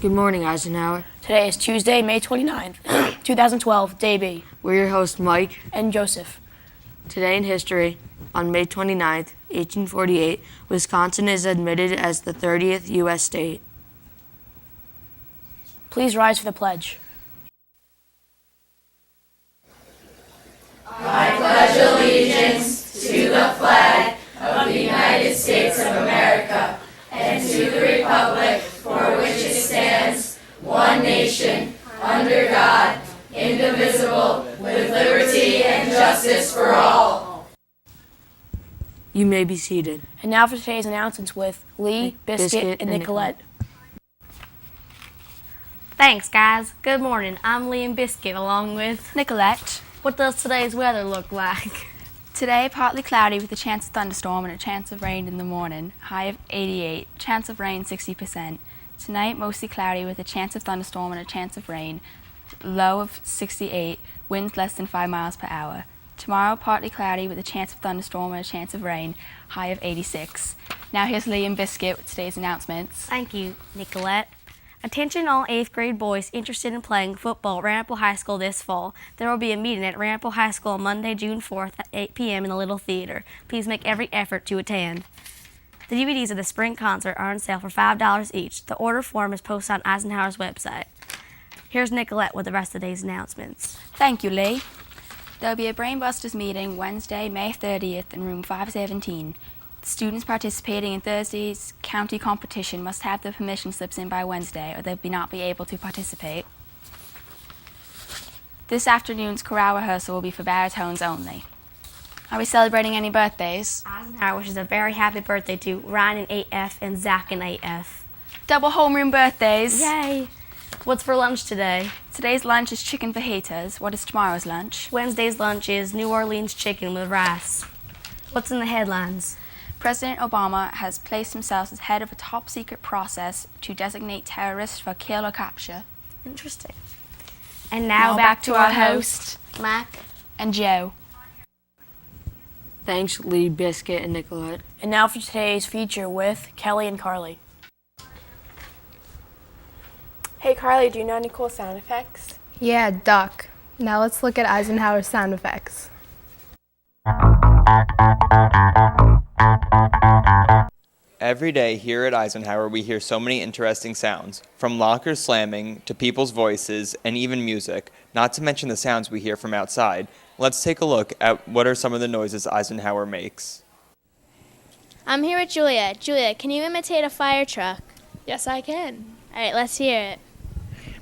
Good morning, Eisenhower. Today is Tuesday, May 29th, 2012, Day B. We're your hosts, Mike and Joseph. Today in history, on May 29th, 1848, Wisconsin is admitted as the 30th U.S. state. Please rise for the pledge. I pledge allegiance to the flag of the United States of America and to the republic for which it stands, one nation, under God, indivisible, with liberty and justice for all. You may be seated. And now for today's announcements with Lee, Biscuit, and Nicolette. Thanks, guys. Good morning. I'm Lee and Biscuit along with Nicolette. What does today's weather look like? Today, partly cloudy with a chance of thunderstorm and a chance of rain in the morning. High of 88. Chance of rain 60%. Tonight, mostly cloudy with a chance of thunderstorm and a chance of rain. Low of 68. Winds less than 5 miles per hour. Tomorrow, partly cloudy with a chance of thunderstorm and a chance of rain. High of 86. Now here's Lee and Biscuit with today's announcements. Thank you, Nicolette. Attention all 8th grade boys interested in playing football at Ramapo High School this fall. There will be a meeting at Ramapo High School on Monday, June 4th at 8 p.m. in the Little Theater. Please make every effort to attend. The DVDs of the spring concert are on sale for $5 each. The order form is posted on Eisenhower's website. Here's Nicolette with the rest of today's announcements. Thank you, Lee. There'll be a Brainbusters meeting Wednesday, May 30th in room 517. Students participating in Thursday's county competition must have their permission slips in by Wednesday or they'll not be able to participate. This afternoon's chorale rehearsal will be for baritones only. Are we celebrating any birthdays? Eisenhower wishes a very happy birthday to Ryan in 8F and Zach in 8F. Double homeroom birthdays. Yay! What's for lunch today? Today's lunch is chicken fajitas. What is tomorrow's lunch? Wednesday's lunch is New Orleans chicken with rice. What's in the headlines? President Obama has placed himself as head of a top-secret process to designate terrorists for kill or capture. Interesting. And now back to our host, Mac and Joe. Thanks, Lee, Biscuit, and Nicolette. And now for today's feature with Kelly and Carly. Hey Carly, do you know any cool sound effects? Yeah, duck. Now let's look at Eisenhower's sound effects. Every day here at Eisenhower, we hear so many interesting sounds, from lockers slamming to people's voices and even music, not to mention the sounds we hear from outside. Let's take a look at what are some of the noises Eisenhower makes. I'm here with Julia. Julia, can you imitate a fire truck? Yes, I can. All right, let's hear it.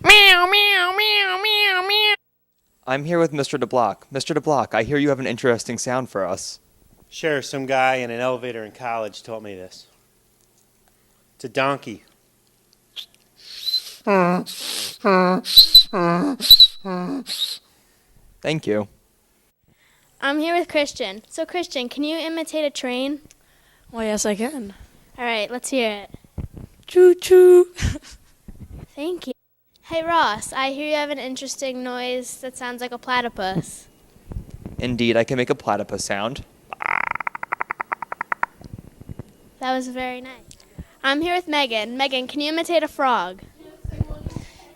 Meow, meow, meow, meow, meow. I'm here with Mr. DeBlock. Mr. DeBlock, I hear you have an interesting sound for us. Sure, some guy in an elevator in college taught me this. It's a donkey. Thank you. I'm here with Christian. So, Christian, can you imitate a train? Well, yes, I can. All right, let's hear it. Choo-choo. Thank you. Hey, Ross, I hear you have an interesting noise that sounds like a platypus. Indeed, I can make a platypus sound. That was very nice. I'm here with Megan. Megan, can you imitate a frog?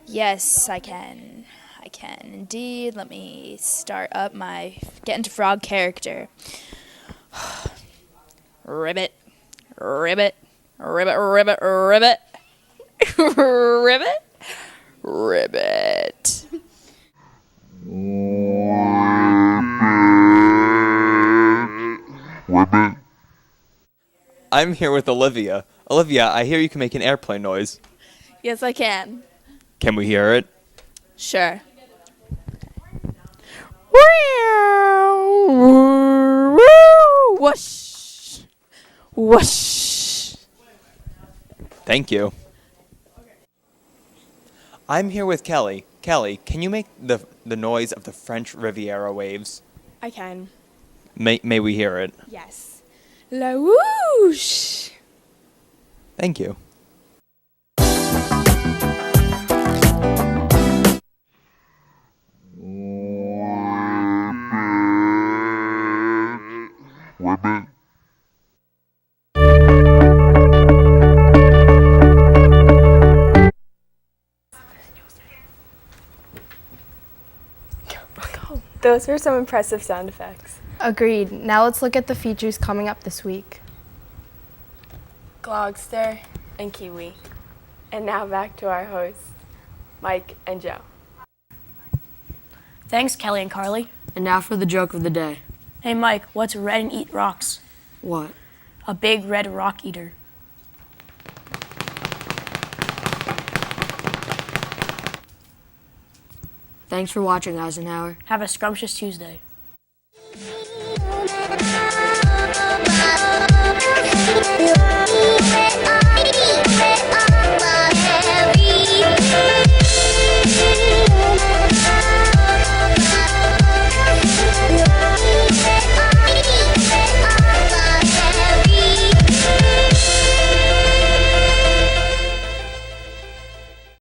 Yes, I can. I can indeed. Let me start up get into frog character. Ribbit, ribbit, ribbit, ribbit, ribbit, ribbit, ribbit. I'm here with Olivia. Olivia, I hear you can make an airplane noise. Yes, I can. Can we hear it? Sure. Whoosh. Whoosh. Thank you. I'm here with Kelly. Kelly, can you make the noise of the French Riviera waves? I can. May we hear it? Yes. La whoosh. Thank you. Those were some impressive sound effects. Agreed. Now let's look at the features coming up this week. Glogster and Kiwi. And now back to our hosts, Mike and Joe. Thanks, Kelly and Carly. And now for the joke of the day. Hey, Mike, what's red and eat rocks? What? A big red rock eater. Thanks for watching, Eisenhower. Have a scrumptious Tuesday. Yeah.